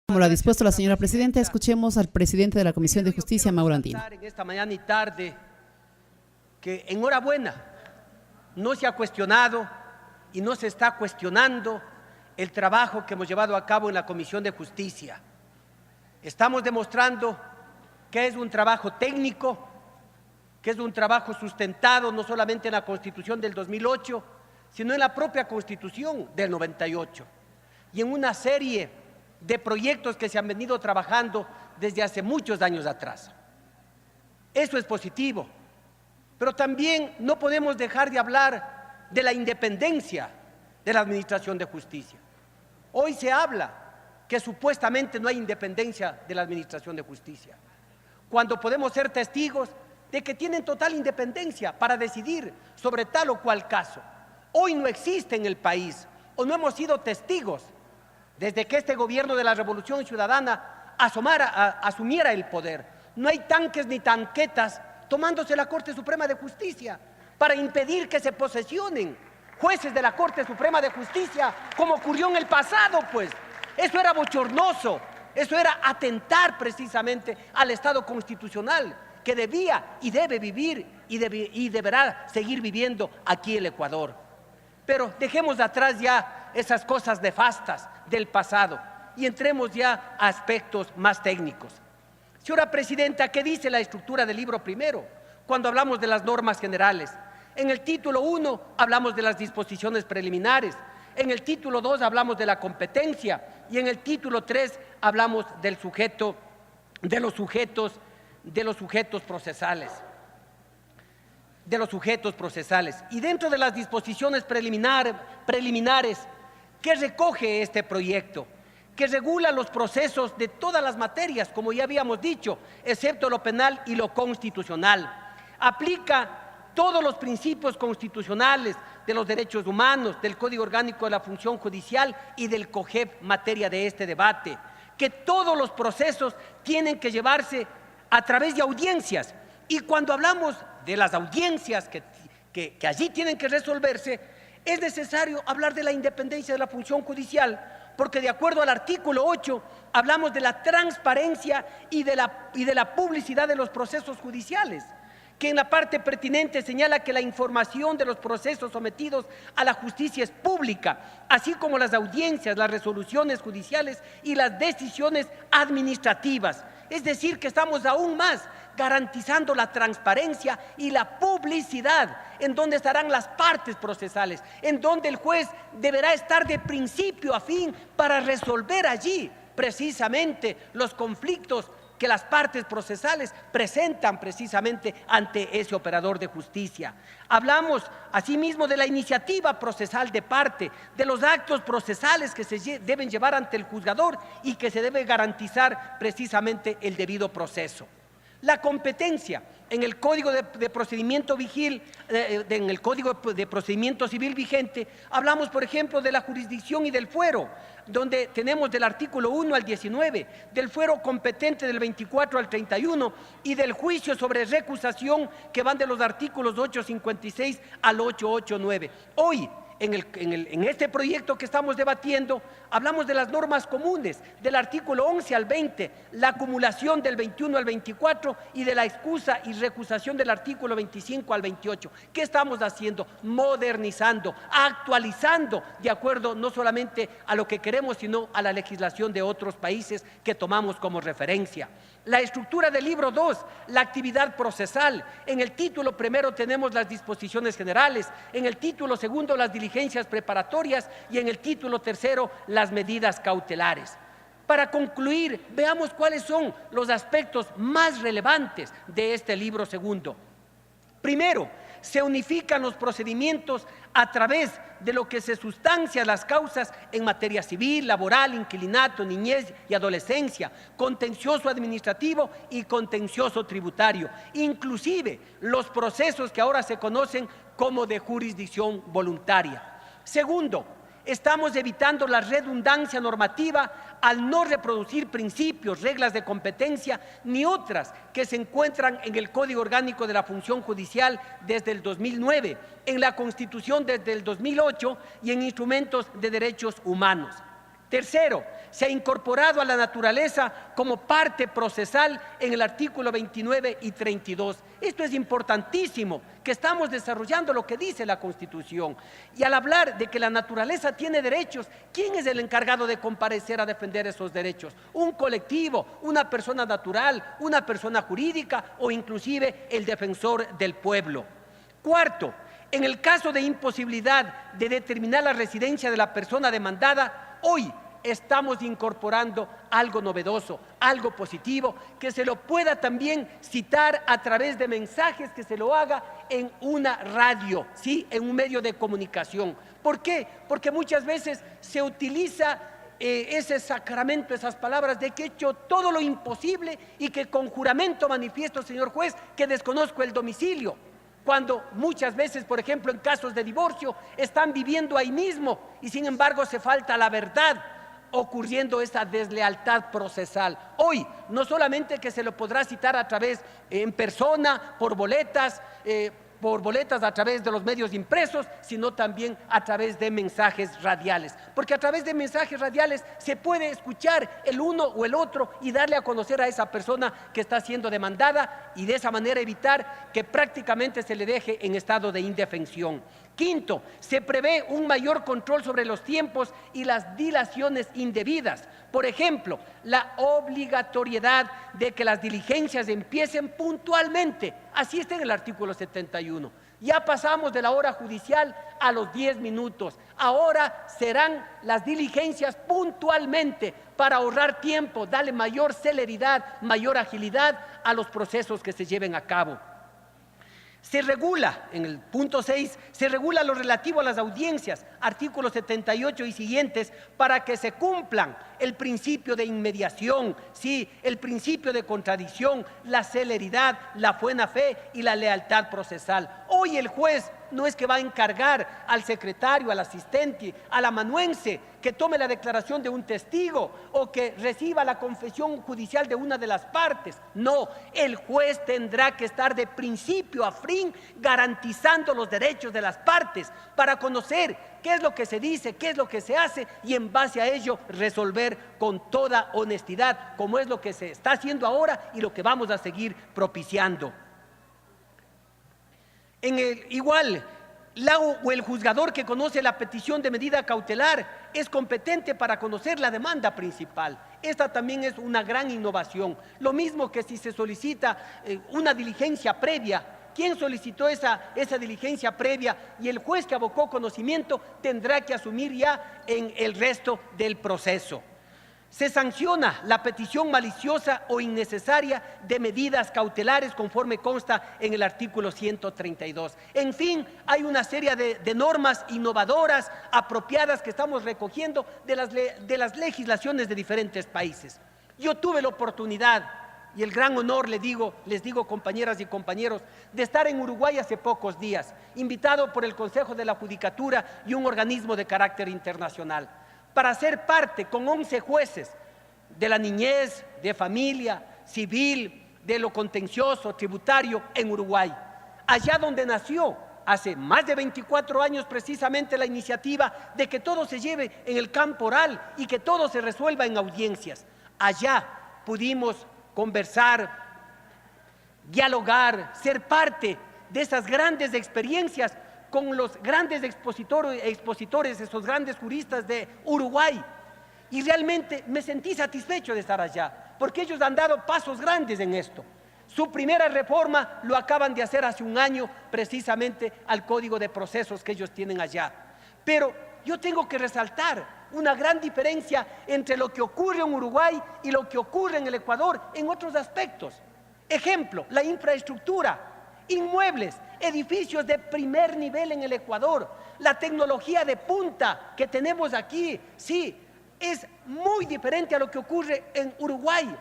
Como lo ha dispuesto la señora presidenta, escuchemos al presidente de la Comisión de Justicia, Mauro Andino. En esta mañana y tarde, que enhorabuena, no se ha cuestionado y no se está cuestionando el trabajo que hemos llevado a cabo en la Comisión de Justicia. Estamos demostrando que es un trabajo técnico, que es un trabajo sustentado no solamente en la Constitución del 2008, sino en la propia Constitución del 98 y en una serie de proyectos que se han venido trabajando desde hace muchos años atrás. Eso es positivo, pero también no podemos dejar de hablar de la independencia de la Administración de Justicia. Hoy se habla que supuestamente no hay independencia de la Administración de Justicia, cuando podemos ser testigos de que tienen total independencia para decidir sobre tal o cual caso. Hoy no existe en el país, o no hemos sido testigos desde que este gobierno de la Revolución Ciudadana asumiera el poder. No hay tanques ni tanquetas tomándose la Corte Suprema de Justicia para impedir que se posesionen jueces de la Corte Suprema de Justicia, como ocurrió en el pasado, pues. Eso era bochornoso, eso era atentar precisamente al Estado constitucional que debía y debe vivir y deberá seguir viviendo aquí el Ecuador. Pero dejemos de atrás ya esas cosas nefastas del pasado y entremos ya a aspectos más técnicos. Señora Presidenta, ¿qué dice la estructura del libro primero cuando hablamos de las normas generales? En el título 1 hablamos de las disposiciones preliminares, en el título 2 hablamos de la competencia y en el título 3 hablamos del sujeto, de los sujetos procesales. Y dentro de las disposiciones preliminares, ¿qué recoge este proyecto? Que regula los procesos de todas las materias, como ya habíamos dicho, excepto lo penal y lo constitucional. Aplica todos los principios constitucionales de los derechos humanos, del Código Orgánico de la Función Judicial y del COJEP, materia de este debate. Que todos los procesos tienen que llevarse a través de audiencias. Y cuando hablamos de las audiencias que allí tienen que resolverse, es necesario hablar de la independencia de la función judicial, porque de acuerdo al artículo 8 hablamos de la transparencia y de la publicidad de los procesos judiciales, que en la parte pertinente señala que la información de los procesos sometidos a la justicia es pública, así como las audiencias, las resoluciones judiciales y las decisiones administrativas. Es decir, que estamos aún más garantizando la transparencia y la publicidad, en donde estarán las partes procesales, en donde el juez deberá estar de principio a fin para resolver allí precisamente los conflictos que las partes procesales presentan precisamente ante ese operador de justicia. Hablamos asimismo de la iniciativa procesal de parte, de los actos procesales que se deben llevar ante el juzgador y que se debe garantizar precisamente el debido proceso. La competencia en el Código de Procedimiento Civil vigente, hablamos por ejemplo de la jurisdicción y del fuero, donde tenemos del artículo 1 al 19, del fuero competente del 24 al 31 y del juicio sobre recusación que van de los artículos 856 al 889. Hoy, en este proyecto que estamos debatiendo, hablamos de las normas comunes, del artículo 11 al 20, la acumulación del 21 al 24 y de la excusa y recusación del artículo 25 al 28. ¿Qué estamos haciendo? Modernizando, actualizando, de acuerdo no solamente a lo que queremos, sino a la legislación de otros países que tomamos como referencia. La estructura del libro 2, la actividad procesal. En el título primero tenemos las disposiciones generales, en el título segundo las diligencias preparatorias y en el título tercero las medidas cautelares. Para concluir, veamos cuáles son los aspectos más relevantes de este libro segundo. Primero, se unifican los procedimientos a través de lo que se sustancian las causas en materia civil, laboral, inquilinato, niñez y adolescencia, contencioso administrativo y contencioso tributario, inclusive los procesos que ahora se conocen como de jurisdicción voluntaria. Segundo, estamos evitando la redundancia normativa al no reproducir principios, reglas de competencia ni otras que se encuentran en el Código Orgánico de la Función Judicial desde el 2009, en la Constitución desde el 2008 y en instrumentos de derechos humanos. Tercero, se ha incorporado a la naturaleza como parte procesal en el artículo 29 y 32. Esto es importantísimo, que estamos desarrollando lo que dice la Constitución. Y al hablar de que la naturaleza tiene derechos, ¿quién es el encargado de comparecer a defender esos derechos? Un colectivo, una persona natural, una persona jurídica o inclusive el defensor del pueblo. Cuarto, en el caso de imposibilidad de determinar la residencia de la persona demandada, hoy estamos incorporando algo novedoso, algo positivo, que se lo pueda también citar a través de mensajes, que se lo haga en una radio, ¿sí? En un medio de comunicación. ¿Por qué? Porque muchas veces se utiliza ese sacramento, esas palabras de que he hecho todo lo imposible y que con juramento manifiesto, señor juez, que desconozco el domicilio. Cuando muchas veces, por ejemplo, en casos de divorcio, están viviendo ahí mismo y sin embargo se falta la verdad, ocurriendo esa deslealtad procesal. Hoy, no solamente que se lo podrá citar a través en persona, por boletas a través de los medios impresos, sino también a través de mensajes radiales. Porque a través de mensajes radiales se puede escuchar el uno o el otro y darle a conocer a esa persona que está siendo demandada y de esa manera evitar que prácticamente se le deje en estado de indefensión. Quinto, se prevé un mayor control sobre los tiempos y las dilaciones indebidas. Por ejemplo, la obligatoriedad de que las diligencias empiecen puntualmente. Así está en el artículo 71. Ya pasamos de la hora judicial a los 10 minutos. Ahora serán las diligencias puntualmente para ahorrar tiempo, darle mayor celeridad, mayor agilidad a los procesos que se lleven a cabo. Se regula, en el punto 6, se regula lo relativo a las audiencias, artículos 78 y siguientes, para que se cumplan el principio de inmediación, sí, el principio de contradicción, la celeridad, la buena fe y la lealtad procesal. Hoy el juez no es que va a encargar al secretario, al asistente, al amanuense que tome la declaración de un testigo o que reciba la confesión judicial de una de las partes. No, el juez tendrá que estar de principio a fin garantizando los derechos de las partes para conocer qué es lo que se dice, qué es lo que se hace y en base a ello resolver con toda honestidad, como es lo que se está haciendo ahora y lo que vamos a seguir propiciando. Igual, el juzgador que conoce la petición de medida cautelar es competente para conocer la demanda principal. Esta también es una gran innovación. Lo mismo que si se solicita una diligencia previa. ¿Quién solicitó esa diligencia previa? Y el juez que abocó conocimiento tendrá que asumir ya en el resto del proceso. Se sanciona la petición maliciosa o innecesaria de medidas cautelares conforme consta en el artículo 132. En fin, hay una serie de normas innovadoras, apropiadas que estamos recogiendo de las legislaciones de diferentes países. Yo tuve la oportunidad y el gran honor, les digo compañeras y compañeros, de estar en Uruguay hace pocos días, invitado por el Consejo de la Judicatura y un organismo de carácter internacional, para ser parte con 11 jueces de la niñez, de familia, civil, de lo contencioso, tributario en Uruguay. Allá donde nació hace más de 24 años precisamente la iniciativa de que todo se lleve en el campo oral y que todo se resuelva en audiencias. Allá pudimos conversar, dialogar, ser parte de esas grandes experiencias con los grandes expositores, esos grandes juristas de Uruguay. Y realmente me sentí satisfecho de estar allá, porque ellos han dado pasos grandes en esto. Su primera reforma lo acaban de hacer hace un año, precisamente al Código de Procesos que ellos tienen allá. Pero yo tengo que resaltar una gran diferencia entre lo que ocurre en Uruguay y lo que ocurre en el Ecuador en otros aspectos. Ejemplo, la infraestructura, inmuebles, edificios de primer nivel en el Ecuador, la tecnología de punta que tenemos aquí, sí, es muy diferente a lo que ocurre en Uruguay.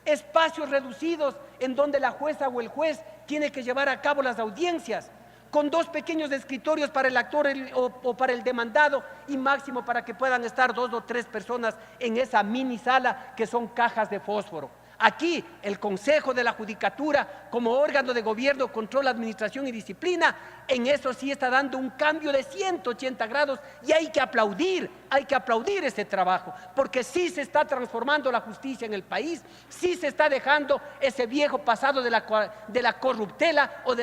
Espacios reducidos en donde la jueza o el juez tiene que llevar a cabo las audiencias, con 2 pequeños escritorios para el actor o para el demandado y máximo para que puedan estar 2 o 3 personas en esa mini sala que son cajas de fósforo. Aquí el Consejo de la Judicatura, como órgano de gobierno, control, administración y disciplina, en eso sí está dando un cambio de 180 grados y hay que aplaudir este trabajo, porque sí se está transformando la justicia en el país, sí se está dejando ese viejo pasado de la corruptela o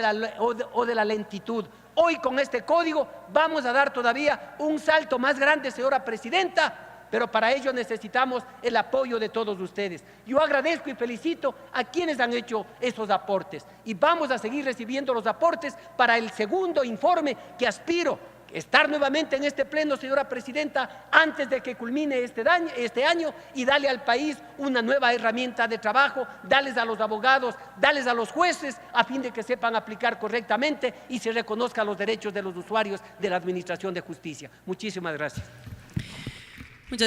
de la lentitud. Hoy con este código vamos a dar todavía un salto más grande, señora presidenta, pero para ello necesitamos el apoyo de todos ustedes. Yo agradezco y felicito a quienes han hecho esos aportes y vamos a seguir recibiendo los aportes para el segundo informe que aspiro estar nuevamente en este pleno, señora presidenta, antes de que culmine este año y darle al país una nueva herramienta de trabajo, darles a los abogados, darles a los jueces, a fin de que sepan aplicar correctamente y se reconozcan los derechos de los usuarios de la administración de justicia. Muchísimas gracias.